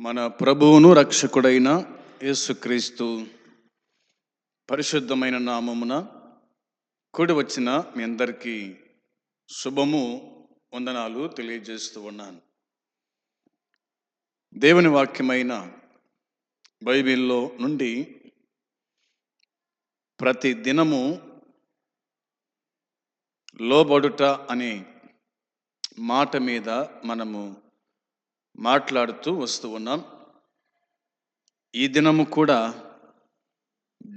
మన ప్రభువును రక్షకుడైన యేసుక్రీస్తు పరిశుద్ధమైన నామమున కూడి వచ్చిన మీ అందరికీ శుభము వందనాలు తెలియజేస్తూ ఉన్నాను. దేవుని వాక్యమైన బైబిల్లో నుండి ప్రతి దినము లోబడుట అనే మాట మీద మనము మాట్లాడుతూ వస్తూ ఉన్నాం. ఈ దినము కూడా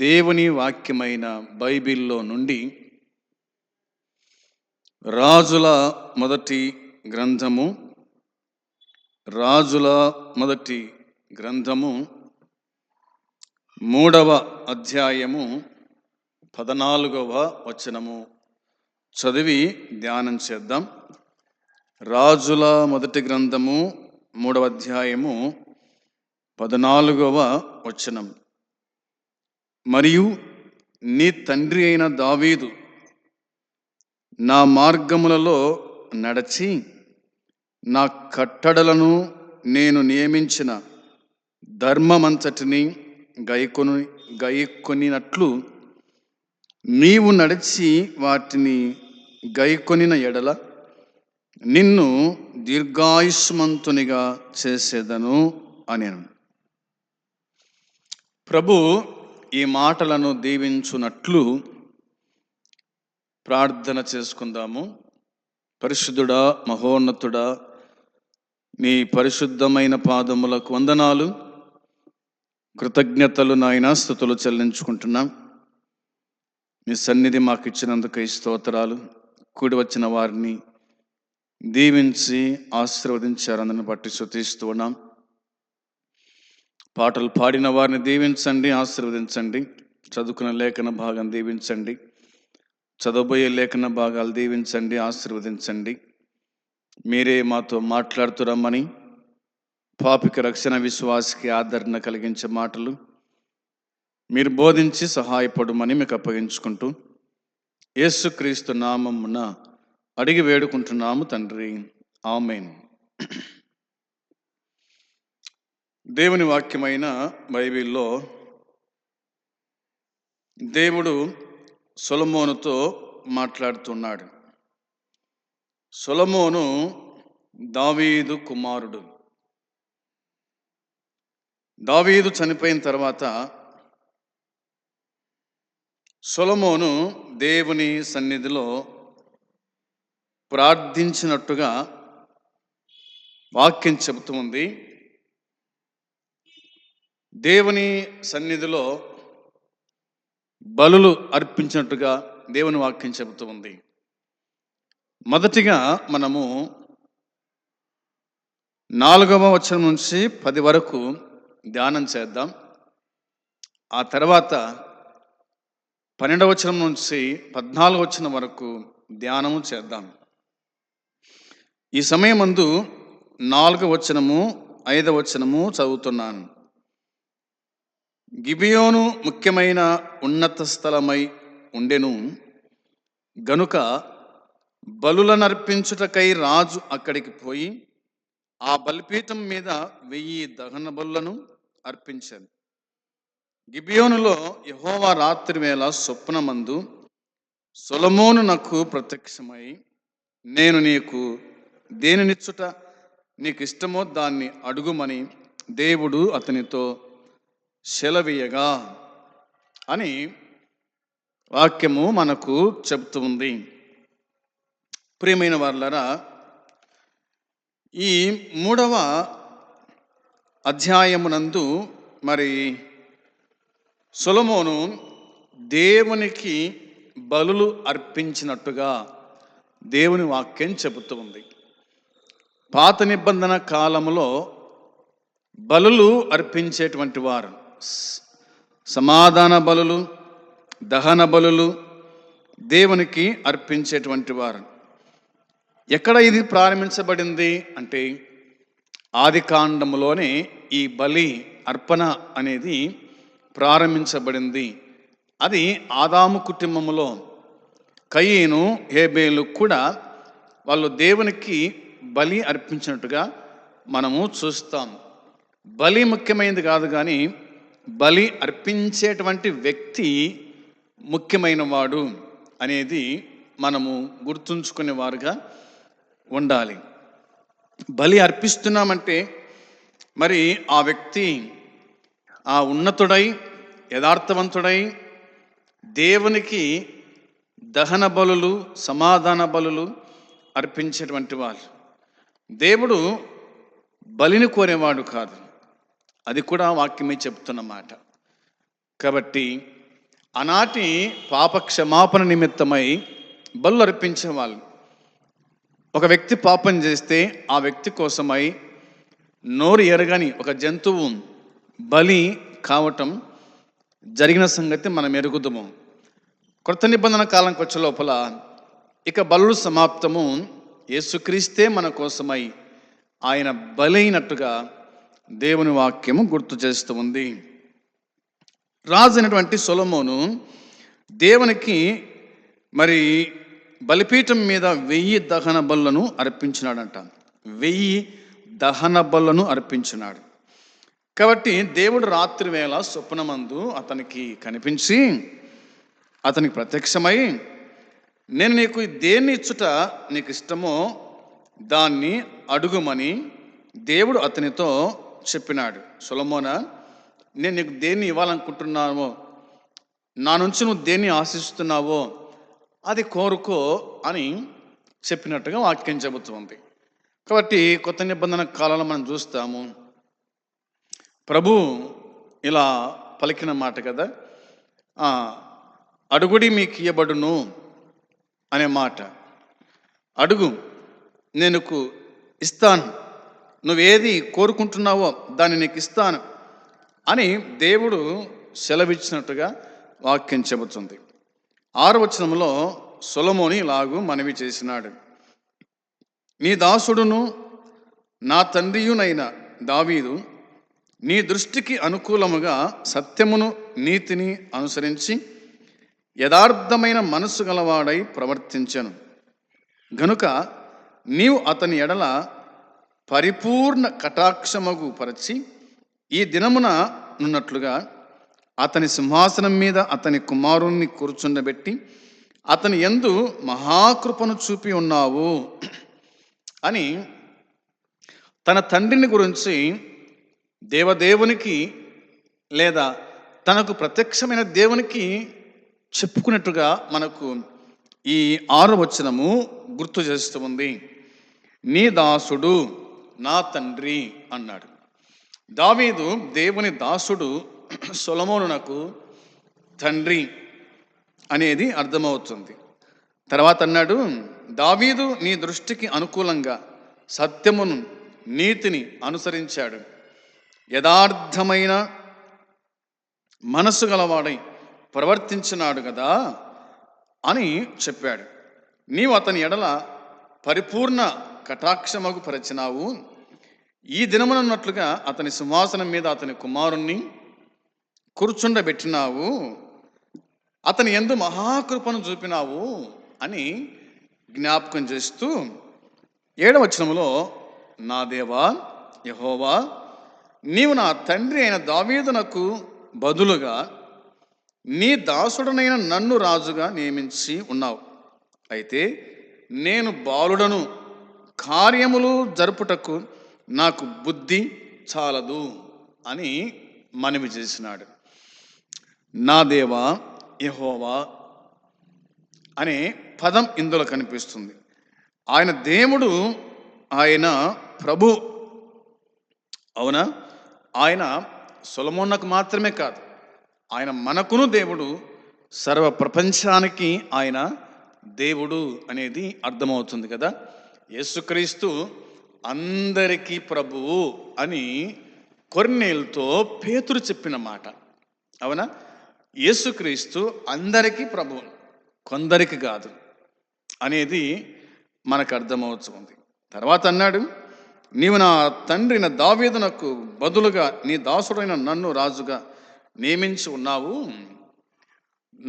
దేవుని వాక్యమైన బైబిల్లో నుండి రాజుల మొదటి గ్రంథము 3వ అధ్యాయము 14వ వచనము చదివి ధ్యానం చేద్దాం. రాజుల మొదటి గ్రంథము 3వ అధ్యాయము 14వ వచనం. మరియు నీ తండ్రి అయిన దావీదు నా మార్గములలో నడచి నా కట్టడలను నేను నియమించిన ధర్మమంతటిని గైకొనినట్లు నీవు నడిచి వాటిని గైకొనిన ఎడల నిన్ను దీర్ఘాయుష్మంతునిగా చేసేదను అనేను. ప్రభు ఈ మాటలను దీవించునట్లు ప్రార్థన చేసుకుందాము. పరిశుద్ధుడా, మహోన్నతుడా, నీ పరిశుద్ధమైన పాదములకు వందనాలు, కృతజ్ఞతలు నాయన, స్తుతులు చెల్లించుకుంటున్నాం. మీ సన్నిధి మాకు ఇచ్చినందుకు స్తోత్రాలు. కూడి వచ్చిన వారిని దీవించి ఆశీర్వదించారు, అందరిని బట్టి స్తుతిస్తూ ఉన్నాం. పాటలు పాడిన వారిని దీవించండి, ఆశీర్వదించండి. చదువుకున్న లేఖన భాగం దీవించండి, చదవబోయే లేఖన భాగాలు దీవించండి, ఆశీర్వదించండి. మీరే మాతో మాట్లాడుతురమ్మని, పాపికి రక్షణ, విశ్వాసికి ఆదరణ కలిగించే మాటలు మీరు బోధించి సహాయపడమని మీకు అప్పగించుకుంటూ యేసుక్రీస్తు నామమున అడిగి వేడుకుంటున్నాము తండ్రి, ఆమేన్. దేవుని వాక్యమైన బైబిల్లో దేవుడు సొలొమోనుతో మాట్లాడుతున్నాడు. సొలొమోను దావీదు కుమారుడు. దావీదు చనిపోయిన తర్వాత సొలొమోను దేవుని సన్నిధిలో ప్రార్థించినట్టుగా వాక్యం చెబుతుంది. దేవుని సన్నిధిలో బలులు అర్పించినట్టుగా దేవుని వాక్యం చెబుతూ ఉంది. మొదటిగా మనము 4వ వచనం నుంచి 10 వరకు ధ్యానం చేద్దాం. ఆ తర్వాత 12వ వచనం నుంచి 14వ వచనం వరకు ధ్యానము చేద్దాం. ఈ సమయమందు 4వ వచనము 5వ వచనము చదువుతున్నాను. గిబియోను ముఖ్యమైన ఉన్నత స్థలమై ఉండెను గనుక బలులనర్పించుటకై రాజు అక్కడికి పోయి ఆ బలిపీఠం మీద 1000 దహన బలులను అర్పించాను. గిబియోనులో యెహోవా రాత్రి వేళ స్వప్నమందు సొలొమోను నాకు ప్రత్యక్షమై, నేను నీకు దేనినిచ్చుట నీకు ఇష్టమో దాన్ని అడుగుమని దేవుడు అతనితో సెలవీయగా అని వాక్యము మనకు చెబుతుంది. ప్రియమైన వారలారా, ఈ 3వ అధ్యాయమునందు మరి సొలొమోను దేవునికి బలులు అర్పించినట్టుగా దేవుని వాక్యం చెబుతూ ఉంది. పాత నిబంధన కాలంలో బలులు అర్పించేటువంటి వారు సమాధాన బలులు, దహన బలులు దేవునికి అర్పించేటువంటి వారు. ఎక్కడ ఇది ప్రారంభించబడింది అంటే ఆదికాండములోనే ఈ బలి అర్పణ అనేది ప్రారంభించబడింది. అది ఆదాము కుటుంబములో కయీను, హేబేలు కూడా వాళ్ళు దేవునికి బలి అర్పించినట్టుగా మనము చూస్తాం. బలి ముఖ్యమైనది కాదు, కానీ బలి అర్పించేటువంటి వ్యక్తి ముఖ్యమైన వాడు అనేది మనము గుర్తుంచుకునే వారుగా ఉండాలి. బలి అర్పిస్తున్నామంటే మరి ఆ వ్యక్తి ఆ ఉన్నతుడై యథార్థవంతుడై దేవునికి దహన బలులు సమాధాన బలులు అర్పించేటువంటి వాళ్ళు. దేవుడు బలిని కోరేవాడు కాదు, అది కూడా వాక్యమే చెప్తున్నమాట. కాబట్టి ఆనాటి పాప క్షమాపణ నిమిత్తమై బలు అర్పించేవాళ్ళు. ఒక వ్యక్తి పాపం చేస్తే ఆ వ్యక్తి కోసమై నోరు ఎరగని ఒక జంతువు బలి కావటం జరిగిన సంగతి మనం ఎరుగుదము. కొత్త నిబంధన కాలంకి వచ్చే లోపల ఇక బలులు సమాప్తము. యేసుక్రీస్తే మన కోసమై ఆయన బలైనట్టుగా దేవుని వాక్యము గుర్తు చేస్తూ ఉంది. రాజు అయినటువంటి సొలొమోను దేవునికి మరి బలిపీఠం మీద 1000 దహన బలులను అర్పించినాడంట. 1000 దహన బలులను అర్పించినాడు. కాబట్టి దేవుడు రాత్రి వేళ స్వప్నమందు అతనికి కనిపించి అతనికి ప్రత్యక్షమై, నేను నీకు దేన్ని ఇచ్చుట నీకు ఇష్టమో దాన్ని అడుగుమని దేవుడు అతనితో చెప్పినాడు. సొలొమోనా, నేను నీకు దేన్ని ఇవ్వాలనుకుంటున్నావో, నా నుంచి నువ్వు దేన్ని ఆశిస్తున్నావో అది కోరుకో అని చెప్పినట్టుగా వాక్యం చెబుతుంది. కాబట్టి కొత్త నిబంధన కాలంలో మనం చూస్తాము, ప్రభు ఇలా పలికిన మాట కదా, అడుగుడి మీకు ఇయ్యబడును అనే మాట. అడుగు, నేను నీకు ఇస్తాను, నువ్వేది కోరుకుంటున్నావో దాన్ని నీకు ఇస్తాను అని దేవుడు సెలవిచ్చినట్టుగా వాక్యం చెబుతుంది. 6వ వచనంలో సొలొమోను ఇలాగూ మనవి చేసినాడు, నీ దాసుడును నా తండ్రియునైన దావీదు నీ దృష్టికి అనుకూలముగా సత్యమును నీతిని అనుసరించి యథార్థమైన మనస్సు గలవాడై ప్రవర్తించెను గనుక నీవు అతని ఎడల పరిపూర్ణ కటాక్షమగు పరచి ఈ దినమున నున్నట్లుగా అతని సింహాసనం మీద అతని కుమారుణ్ణి కూర్చుండబెట్టి అతని యందు మహాకృపను చూపి ఉన్నావు అని తన తండ్రిని గురించి దేవదేవునికి లేదా తనకు ప్రత్యక్షమైన దేవునికి చెప్పుకున్నట్టుగా మనకు ఈ 6వ వచనము గుర్తు చేస్తూ ఉంది. నీ దాసుడు నా తండ్రి అన్నాడు. దావీదు దేవుని దాసుడు, సొలొమోనునకు తండ్రి అనేది అర్థమవుతుంది. తర్వాత అన్నాడు, దావీదు నీ దృష్టికి అనుకూలంగా సత్యమును నీతిని అనుసరించాడు, యథార్థమైన మనస్సు గలవాడై ప్రవర్తించినాడు కదా అని చెప్పాడు. నీవు అతని ఎడల పరిపూర్ణ కటాక్షమగు పరిచినావు, ఈ దినమునన్నట్లుగా అతని సింహాసనం మీద అతని కుమారుణ్ణి కూర్చుండబెట్టినావు, అతని యందు మహాకృపను చూపినావు అని జ్ఞాపకం చేస్తూ 7వ వచనములో, నా దేవా యెహోవా, నీవు నా తండ్రి అయిన దావీదునకు బదులుగా నీ దాసుడనైన నన్ను రాజుగా నియమించి ఉన్నావు. అయితే నేను బాలుడను, కార్యములు జరుపుటకు నాకు బుద్ధి చాలదు అని మనవి చేసినాడు. నా దేవా యెహోవా అనే పదం ఇందులో కనిపిస్తుంది. ఆయన దేవుడు, ఆయన ప్రభు. అవునా? ఆయన సొలొమోనుకు మాత్రమే కాదు, ఆయన మనకును దేవుడు, సర్వ ప్రపంచానికి ఆయన దేవుడు అనేది అర్థమవుతుంది కదా. యేసుక్రీస్తు అందరికీ ప్రభువు అని కొర్నేలుతో పేతురు చెప్పిన మాట. అవునా? యేసుక్రీస్తు అందరికీ ప్రభువు, కొందరికి కాదు అనేది మనకు అర్థమవుతుంది. తర్వాత అన్నాడు, నీవు నా తండ్రిన దావీదునకు బదులుగా నీ దాసుడైన నన్ను రాజుగా నియమించి ఉన్నావు,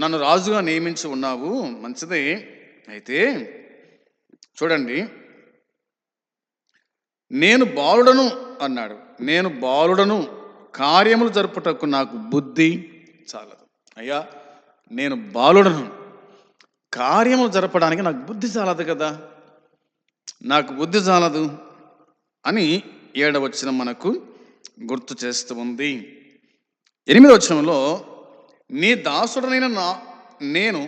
నన్ను రాజుగా నియమించి ఉన్నావు. మంచిదే. అయితే చూడండి, నేను బాలుడను అన్నాడు, నేను బాలుడను, కార్యములు జరుపుటకు నాకు బుద్ధి చాలదు. అయ్యా, నేను బాలుడను, కార్యములు జరపడానికి నాకు బుద్ధి చాలదు కదా, నాకు బుద్ధి చాలదు అని 7వ వచనం మనకు గుర్తు చేస్తూ ఉంది. 8వ వచనంలో, నీ దాసుడనైన నేను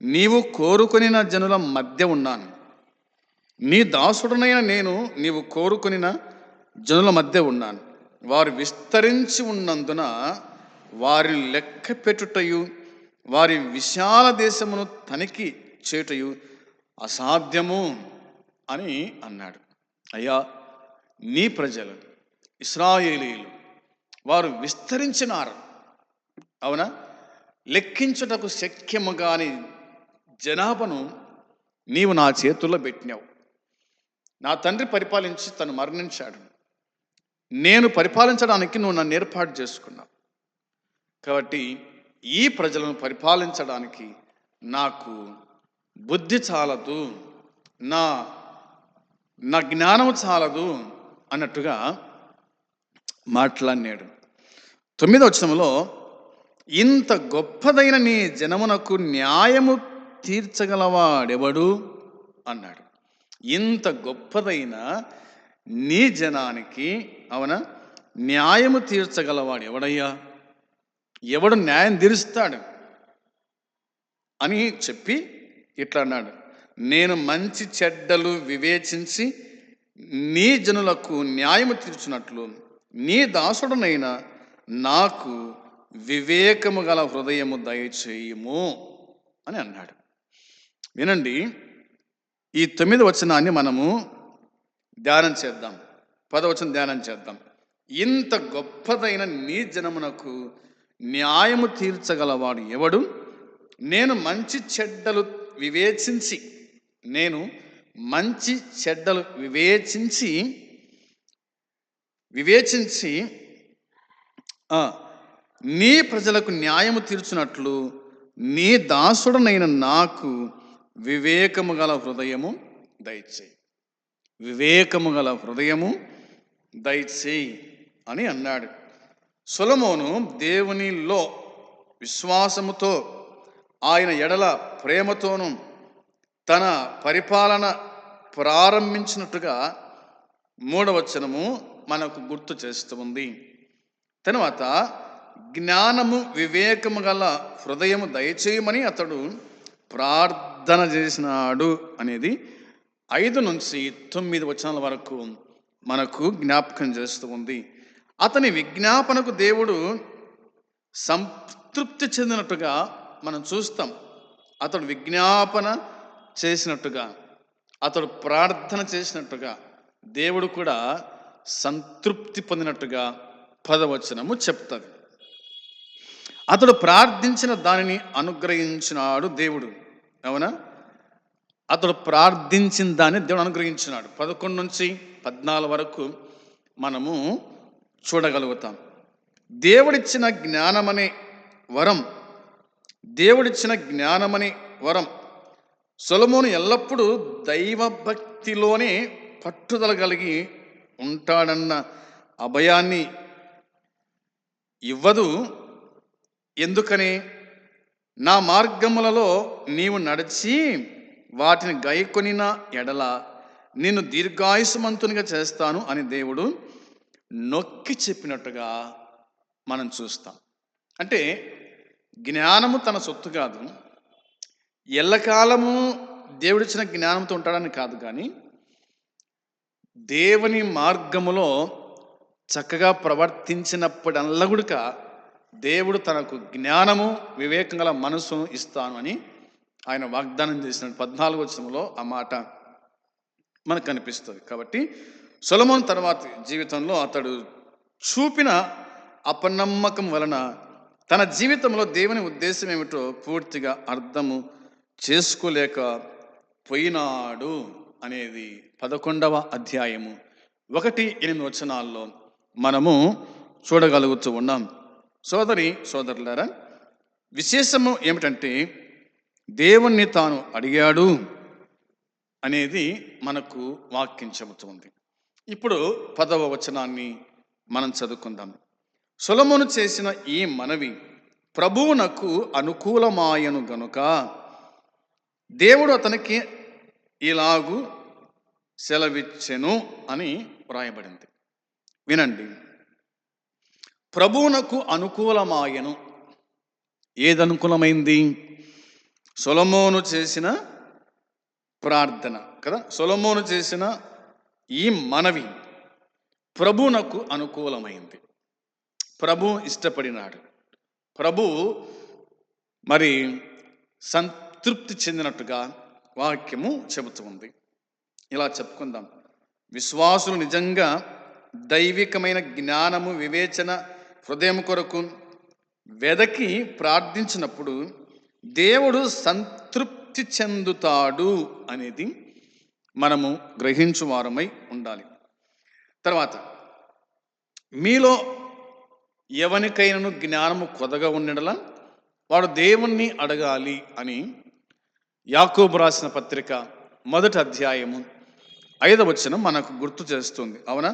నీవు కోరుకొనిన జనుల మధ్య ఉన్నాను. నీ దాసుడనైన నేను నీవు కోరుకొనిన జనుల మధ్య ఉన్నాను. వారు విస్తరించి ఉన్నందున వారిని లెక్క పెట్టుటయు వారి విశాల దేశమును తనిఖీ చేయుటయు అసాధ్యము అని అన్నాడు. అయ్యా, నీ ప్రజలు ఇశ్రాయేలీయులు వారు విస్తరించినారు, అవునా? లెక్కించుటకు శక్యము కాని జనాభాను నీవు నా చేతుల్లో పెట్టినావు. నా తండ్రి పరిపాలించి తను మరణించాడు, నేను పరిపాలించడానికి నువ్వు నన్ను ఏర్పాటు చేసుకున్నావు. కాబట్టి ఈ ప్రజలను పరిపాలించడానికి నాకు బుద్ధి చాలదు, నా జ్ఞానం చాలదు అన్నట్టుగా మాట్లాడినాడు. 9వ వచనంలో, ఇంత గొప్పదైన నీ జనమునకు న్యాయము తీర్చగలవాడెవడు అన్నాడు. ఇంత గొప్పదైన నీ జనానికి, అవునా, న్యాయము తీర్చగలవాడు ఎవడయ్యా? ఎవడు న్యాయం తీరుస్తాడు అని చెప్పి ఇట్లా అన్నాడు, నేను మంచి చెడ్డలు వివేచించి నీ జనులకు న్యాయము తీర్చున్నట్లు నీ దాసుడనైన నాకు వివేకము గల హృదయము దయచేయము అని అన్నాడు. వినండి, ఈ 9వ వచనాన్ని మనము ధ్యానం చేద్దాం. 10వ వచనం ధ్యానం చేద్దాం. ఇంత గొప్పదైన నీ జనమునకు న్యాయము తీర్చగలవాడు ఎవడు? నేను మంచి చెడ్డలు వివేచించి నీ ప్రజలకు న్యాయము తీర్చున్నట్లు నీ దాసుడనైన నాకు వివేకము గల హృదయము దయచేయి, వివేకము గల హృదయము దయచేయి అని అన్నాడు. సొలొమోను దేవునిలో విశ్వాసముతో, ఆయన ఎడల ప్రేమతోనూ తన పరిపాలన ప్రారంభించినట్టుగా 3వ వచనము మనకు గుర్తు చేస్తూ ఉంది. తర్వాత జ్ఞానము వివేకము గల హృదయము దయచేయమని అతడు ప్రార్థన చేసినాడు అనేది 5 నుంచి 9 వచనాల వరకు మనకు జ్ఞాపకం చేస్తూ ఉంది. అతని విజ్ఞాపనకు దేవుడు సంతృప్తి చెందినట్టుగా మనం చూస్తాం. అతడు విజ్ఞాపన చేసినట్టుగా, అతడు ప్రార్థన చేసినట్టుగా దేవుడు కూడా సంతృప్తి పొందినట్టుగా 10వ వచనము చెప్తుంది. అతడు ప్రార్థించిన దానిని అనుగ్రహించినాడు దేవుడు, అవునా? అతడు ప్రార్థించిన దాన్ని దేవుడు అనుగ్రహించినాడు. 11 నుంచి 14 వరకు మనము చూడగలుగుతాం. దేవుడిచ్చిన జ్ఞానమనే వరం సొలొమోను ఎల్లప్పుడూ దైవభక్తిలోనే పట్టుదల కలిగి ఉంటాడన్న అభయాన్ని ఇవ్వదు. ఎందుకని? నా మార్గములలో నీవు నడిచి వాటిని గైకొనిన ఎడల నిన్ను దీర్ఘాయుష్మంతునిగా చేస్తాను అని దేవుడు నొక్కి చెప్పినట్టుగా మనం చూస్తాం. అంటే జ్ఞానము తన సొత్తు కాదు, ఎల్లకాలము దేవుడిచ్చిన జ్ఞానంతో ఉంటాడని కాదు, కానీ దేవుని మార్గములో చక్కగా ప్రవర్తించినప్పుడల్లా కూడా దేవుడు తనకు జ్ఞానము వివేకం గల మనసును ఇస్తాను అని ఆయన వాగ్దానం చేసిన 14వ వచనంలో ఆ మాట మనకు కనిపిస్తుంది. కాబట్టి సొలొమోను తర్వాత జీవితంలో అతడు చూపిన అపనమ్మకం వలన తన జీవితంలో దేవుని ఉద్దేశం ఏమిటో పూర్తిగా అర్థము చేసుకోలేకపోయినాడు అనేది 11వ అధ్యాయము 1-8 వచనాల్లో మనము చూడగలుగుతూ ఉన్నాం. సోదరులారా, విశేషము ఏమిటంటే దేవుణ్ణి తాను అడిగాడు అనేది మనకు వాక్యం చెబుతుంది. ఇప్పుడు 10వ వచనాన్ని మనం చదువుకుందాం. సొలొమోను చేసిన ఈ మనవి ప్రభువునకు అనుకూలమాయను గనుక దేవుడు అతనికి ఇలాగు సెలవిచ్చెను అని వ్రాయబడింది. వినండి. ప్రభువునకు అనుకూలమాయను. ఏదనుకూలమైంది? సొలొమోను చేసిన ప్రార్థన కదా. సొలొమోను చేసిన ఈ మనవి ప్రభువునకు అనుకూలమైంది. ప్రభు ఇష్టపడినాడు. ప్రభు మరి సంతృప్తి చెందినట్టుగా వాక్యము చెబుతుంది. ఇలా చెప్పుకుందాం. విశ్వాసులు నిజంగా దైవికమైన జ్ఞానము, వివేచన హృదయం కొరకు వెదకి ప్రార్థించినప్పుడు దేవుడు సంతృప్తి చెందుతాడు అనేది మనము గ్రహించు వారమై ఉండాలి. తర్వాత, మీలో ఎవనికైనను జ్ఞానము కొదగా ఉండడలా వాడు దేవుణ్ణి అడగాలి అని యాకోబు రాసిన పత్రిక 1వ అధ్యాయము 5వ వచనం మనకు గుర్తు చేస్తుంది. అవునా?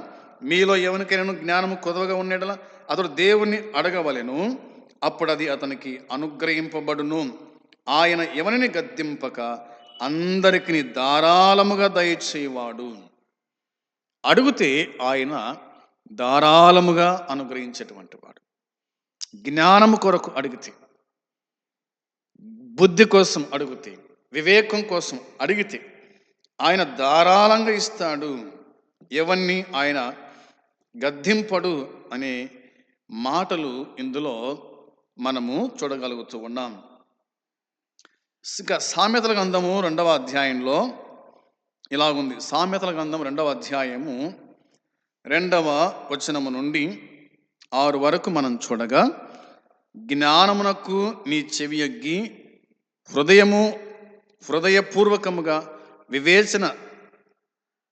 మీలో ఎవరికైనా జ్ఞానము కొదవగా ఉండేలా అతడు దేవుణ్ణి అడగవలెను, అప్పుడు అది అతనికి అనుగ్రహింపబడును. ఆయన ఎవరిని గద్దింపక అందరికి ధారాళముగా దయచేవాడు. అడిగితే ఆయన ధారాళముగా అనుగ్రహించేటువంటి వాడు. జ్ఞానము కొరకు అడిగితే, బుద్ధి కోసం అడిగితే, వివేకం కోసం అడిగితే ఆయన ధారాళంగా ఇస్తాడు. ఎవరిని ఆయన గద్దింపడు అనే మాటలు ఇందులో మనము చూడగలుగుతూ ఉన్నాం. ఇంకా సామెతల గ్రంథము 2వ అధ్యాయంలో ఇలాగుంది. సామెతల గ్రంథం 2వ అధ్యాయము 2వ వచనము నుండి 6 వరకు మనం చూడగా, జ్ఞానమునకు నీ చెవియొగ్గి హృదయపూర్వకముగా వివేచన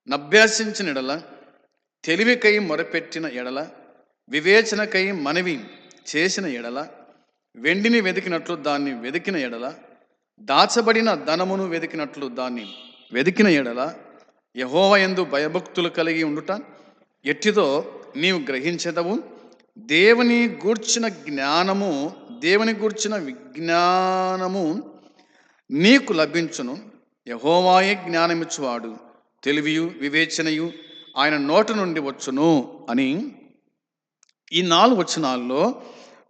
నభ్యాసించిన ఎడల, తెలివికై మొరపెట్టిన ఎడల, వివేచనకై మనవి చేసిన ఎడల, వెండిని వెతికినట్లు దాన్ని వెతికిన ఎడల, దాచబడిన ధనమును వెతికినట్లు దాన్ని వెతికిన ఎడల, యెహోవా యందు భయభక్తులు కలిగి ఉండుట ఎట్టిదో నీవు గ్రహించెదవు. దేవుని గూర్చిన విజ్ఞానము నీకు లభించును. యెహోవాయే జ్ఞానమిచ్చువాడు, తెలివియు వివేచనయు ఆయన నోట నుండి వచ్చును అని ఈ 4 వచనాల్లో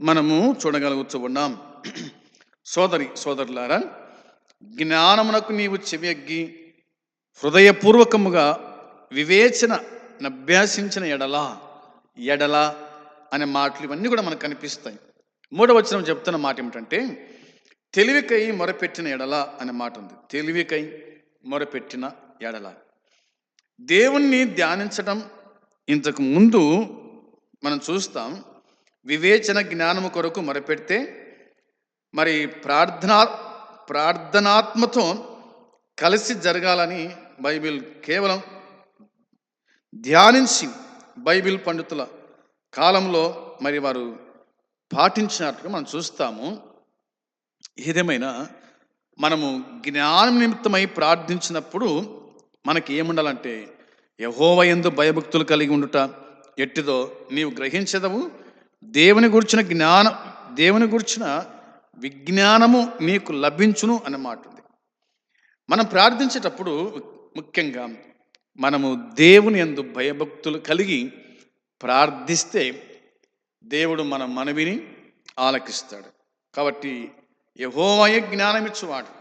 మనము చూడగలుగుతూ ఉన్నాం. సోదరులారా, జ్ఞానమునకు నీవు చెవియగ్గి హృదయపూర్వకముగా వివేచన నభ్యాసించిన ఎడల అనే మాటలు ఇవన్నీ కూడా మనకు కనిపిస్తాయి. 3వ వచనం చెప్తున్న మాట ఏమిటంటే, తెలివికై మొరపెట్టిన ఎడల అనే మాట ఉంది. తెలివికై మొరపెట్టిన ఎడల. దేవుణ్ణి ధ్యానించడం ఇంతకు ముందు మనం చూస్తాం. వివేచన జ్ఞానము కొరకు మొరపెడితే మరి ప్రార్థనాత్మతో కలిసి జరగాలని బైబిల్ కేవలం ధ్యానించి బైబిల్ పండితుల కాలంలో మరి వారు పాటించినట్టుగా మనం చూస్తాము. ఏదేమైనా మనము జ్ఞానం నిమిత్తమై ప్రార్థించినప్పుడు మనకి ఏముండాలంటే, యెహోవా యందు భయభక్తులు కలిగి ఉండుట ఎట్టిదో నీవు గ్రహించెదవు. దేవుని గురించిన విజ్ఞానము నీకు లభించును అనే మాట ఉంది. మనం ప్రార్థించేటప్పుడు ముఖ్యంగా మనము దేవుని యందు భయభక్తులు కలిగి ప్రార్థిస్తే దేవుడు మన మనవిని ఆలకిస్తాడు. కాబట్టి యెహోవాయే జ్ఞానమిచ్చువాడు,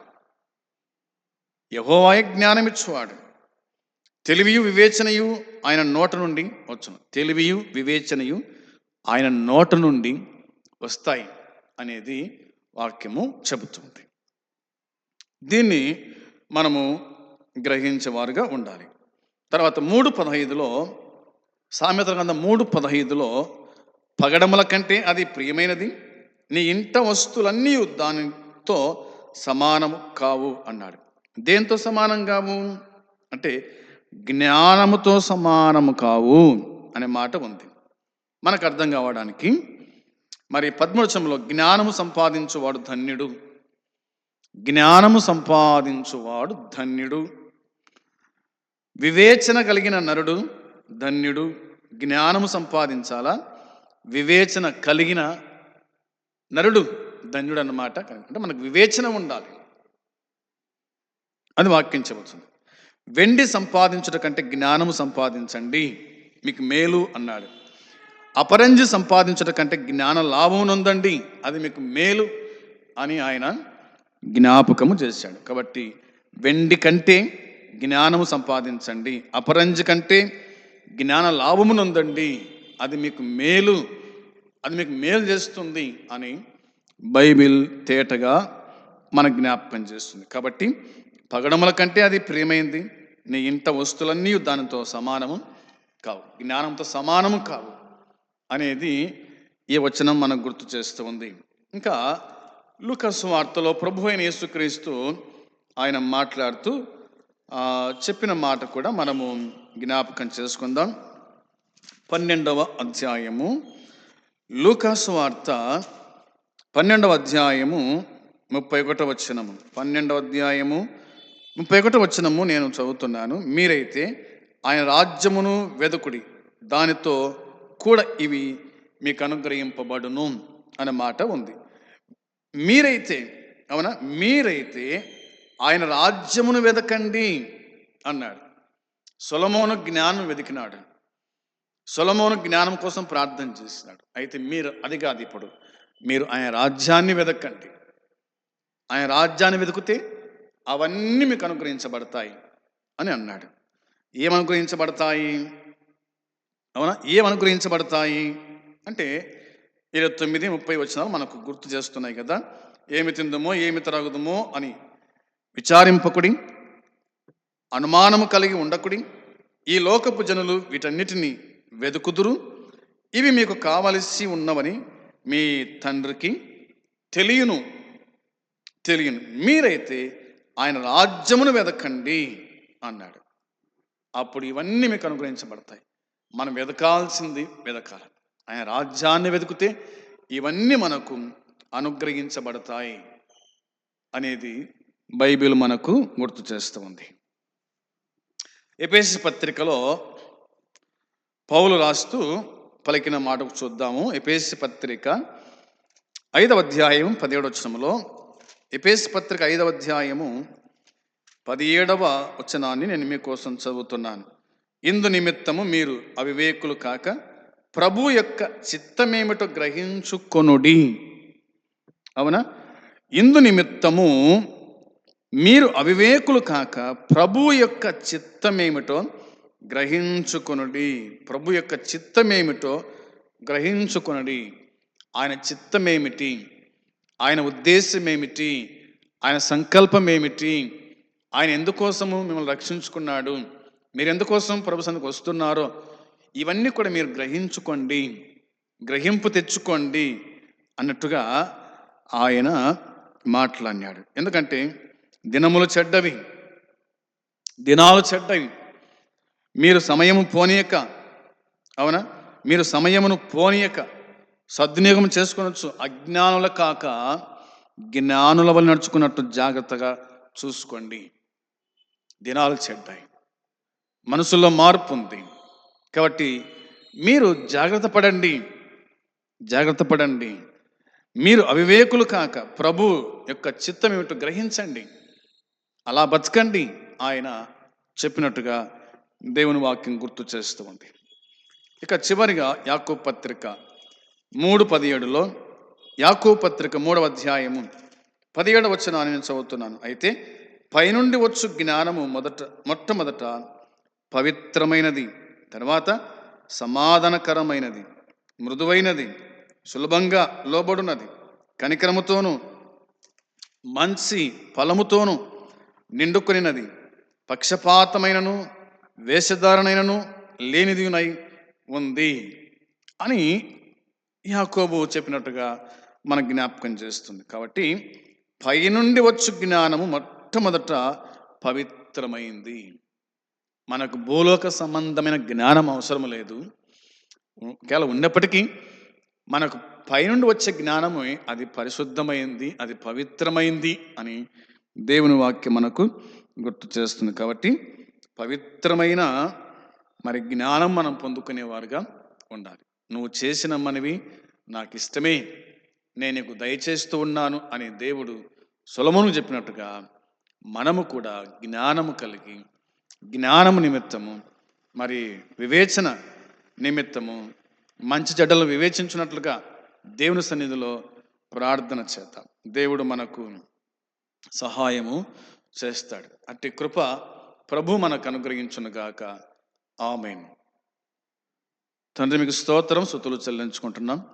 తెలివియు వివేచనయు ఆయన నోట నుండి వచ్చును. తెలివియు వివేచనయు ఆయన నోట నుండి వస్తాయి అనేది వాక్యము చెబుతుంది. దీన్ని మనము గ్రహించేవారుగా ఉండాలి. తర్వాత 3:15లో, సామెతల గ్రంథం 3:15లో, పగడముల కంటే అది ప్రియమైనది, నీ ఇంట వస్తువులన్నీ దానితో సమానము కావు అన్నాడు. దేంతో సమానం కావు అంటే జ్ఞానముతో సమానము కావు అనే మాట ఉంది. మనకు అర్థం కావడానికి మరి 13వ వచనంలో జ్ఞానము సంపాదించువాడు ధన్యుడు, వివేచన కలిగిన నరుడు ధన్యుడు. జ్ఞానము సంపాదించాలా, వివేచన కలిగిన నరుడు ధన్యుడు అన్నమాట. అంటే మనకు వివేచన ఉండాలి, అది వాక్యం చెబుతుంది. వెండి సంపాదించుట కంటే జ్ఞానము సంపాదించండి, మీకు మేలు అన్నాడు. అపరంజి సంపాదించుట కంటే జ్ఞాన లాభం నొందండి, అది మీకు మేలు అని ఆయన జ్ఞాపకము చేశాడు. కాబట్టి వెండి కంటే జ్ఞానము సంపాదించండి, అపరంజి కంటే జ్ఞాన లాభము నొందండి, అది మీకు మేలు, అది మీకు మేలు చేస్తుంది అని బైబిల్ తేటగా మన జ్ఞాపకం చేస్తుంది. కాబట్టి పగడముల కంటే అది ప్రియమైంది, నీ ఇంట వస్తువులన్నీ దానితో సమానము కావు, జ్ఞానంతో సమానము కావు అనేది ఈ వచనం మనకు గుర్తు చేస్తూ ఉంది. ఇంకా లూకా సువార్తలో ప్రభు అయిన యేసుక్రీస్తు ఆయన మాట్లాడుతూ చెప్పిన మాట కూడా మనము జ్ఞాపకం చేసుకుందాం. 12వ అధ్యాయము, లూకా సువార్త 12వ అధ్యాయము 31వ వచనము. 12వ అధ్యాయము 31వ వచనము నేను చదువుతున్నాను. మీరైతే ఆయన రాజ్యమును వెదుకుడి, దానితో కూడా ఇవి మీకు అనుగ్రహింపబడును అనే మాట ఉంది. మీరైతే, అవునా, మీరైతే ఆయన రాజ్యమును వెదకండి అన్నాడు. సొలొమోను జ్ఞానం వెతికినాడు, సొలొమోను జ్ఞానం కోసం ప్రార్థన చేసినాడు. అయితే మీరు అది కాదు, ఇప్పుడు మీరు ఆయన రాజ్యాన్ని వెదకండి. ఆయన రాజ్యాన్ని వెతికితే అవన్నీ మీకు అనుగ్రహించబడతాయి అని అన్నాడు. ఏమనుగ్రహించబడతాయి, అవునా, ఏమనుగ్రహించబడతాయి అంటే 29-30 వచనాలు మనకు గుర్తు చేస్తున్నాయి కదా. ఏమి తిందుమో ఏమి త్రాగుదుమో అని విచారింపకుడి, అనుమానము కలిగి ఉండకుడి, ఈ లోకపు జనులు వీటన్నిటిని వెదుకుదురు, ఇవి మీకు కావలసి ఉన్నవని మీ తండ్రికి తెలియను. మీరైతే ఆయన రాజ్యమును వెదకండి అన్నాడు. అప్పుడు ఇవన్నీ మీకు అనుగ్రహించబడతాయి. మనం వెదకాల్సింది వెదకాలి, ఆయన రాజ్యాన్ని వెతికితే ఇవన్నీ మనకు అనుగ్రహించబడతాయి అనేది బైబిల్ మనకు గుర్తు చేస్తూ ఉంది. ఎఫెసీ పత్రికలో పౌలు రాస్తూ పలికిన మాటకు చూద్దాము. ఎఫెసీ పత్రిక 5వ అధ్యాయం 17వ వచనంలో, ఎఫెసీ పత్రిక 5వ అధ్యాయము 17వ వచనాన్ని నేను మీకోసం చదువుతున్నాను. ఇందు నిమిత్తము మీరు అవివేకులు కాక ప్రభు యొక్క చిత్తమేమిటో గ్రహించుకొనుడి. అవునా, ఇందు నిమిత్తము మీరు అవివేకులు కాక ప్రభు యొక్క చిత్తమేమిటో గ్రహించుకొనుడి. ప్రభు యొక్క చిత్తమేమిటో గ్రహించుకొనుడి. ఆయన చిత్తమేమిటి, ఆయన ఉద్దేశం ఏమిటి, ఆయన సంకల్పం ఏమిటి, ఆయన ఎందుకోసము మిమ్మల్ని రక్షించుకున్నాడు, మీరు ఎందుకోసం ప్రభు సన్నిధికి వస్తున్నారో ఇవన్నీ కూడా మీరు గ్రహించుకోండి, గ్రహింపు తెచ్చుకోండి అన్నట్టుగా ఆయన మాట్లాడినాడు. ఎందుకంటే దినములు చెడ్డవి, దినాలు చెడ్డవి, మీరు సమయము పోనీయక, అవునా, మీరు సమయమును పోనీయక సద్వినియోగం చేసుకొనొచ్చు. అజ్ఞానుల కాక జ్ఞానుల వల్ల నడుచుకున్నట్టు జాగ్రత్తగా చూసుకోండి. దినాలు చెడ్డాయి, మనసులో మార్పు ఉంది. కాబట్టి మీరు జాగ్రత్త పడండి. మీరు అవివేకులు కాక ప్రభు యొక్క చిత్తం ఏమిటో గ్రహించండి, అలా బతకండి ఆయన చెప్పినట్టుగా దేవుని వాక్యం గుర్తు చేస్తూ ఉంది. ఇక చివరిగా యాకోబు పత్రిక 3:17లో, యాకోబు పత్రిక 3వ అధ్యాయము 17వ వచనాన్ని నేను చదువుతున్నాను. అయితే పైనుండి వచ్చు జ్ఞానము మొట్టమొదట పవిత్రమైనది, తర్వాత సమాధానకరమైనది, మృదువైనది, సులభంగా లోబడునది, కనికరముతోనూ మంచి ఫలముతోనూ నిండుకొనినది, పక్షపాతమైనను వేషధారణైనను లేనిదినై ఉంది అని యాకోబు చెప్పినట్టుగా మన జ్ఞాపకం చేస్తుంది. కాబట్టి పైనుండి వచ్చు జ్ఞానము మొట్టమొదట పవిత్రమైంది. మనకు భూలోక సంబంధమైన జ్ఞానం అవసరం లేదు. ఒకవేళ ఉన్నప్పటికీ మనకు పైనుండి వచ్చే జ్ఞానము అది పరిశుద్ధమైంది, అది పవిత్రమైంది అని దేవుని వాక్యం మనకు గుర్తు చేస్తుంది. కాబట్టి పవిత్రమైన మరి జ్ఞానం మనం పొందుకునేవారుగా ఉండాలి. నువ్వు చేసిన మనవి నాకు ఇష్టమే, నేను నీకు దయచేస్తూ ఉన్నాను అని దేవుడు సొలొమోనుకు చెప్పినట్టుగా మనము కూడా జ్ఞానము కలిగి, జ్ఞానము నిమిత్తము, మరి వివేచన నిమిత్తము, మంచి చెడ్డలను వివేచించినట్లుగా దేవుని సన్నిధిలో ప్రార్థన చేద్దాం. దేవుడు మనకు సహాయము చేస్తాడు. అట్టి కృప ప్రభు మనకు అనుగ్రహించునుగాక. ఆమేన్. తండ్రి, మీకు స్తోత్రం, స్తుతులు చెల్లించుకుంటున్నాం.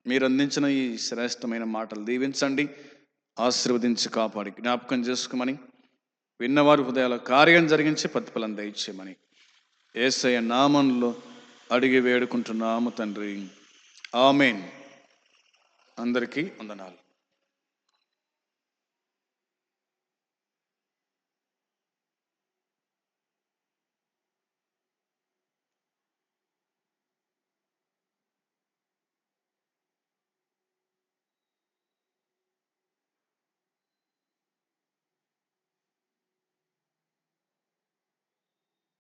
మీరు అందించిన ఈ శ్రేష్టమైన మాటలు దీవించండి, ఆశీర్వదించి కాపాడి జ్ఞాపకం చేసుకోమని, విన్నవారి హృదయాల కార్యం జరిగించి ప్రతిఫలం దయచేయమని యేసయ్య నామంలో అడిగి వేడుకుంటున్నాము తండ్రి. ఆమేన్. అందరికీ వందనాలు.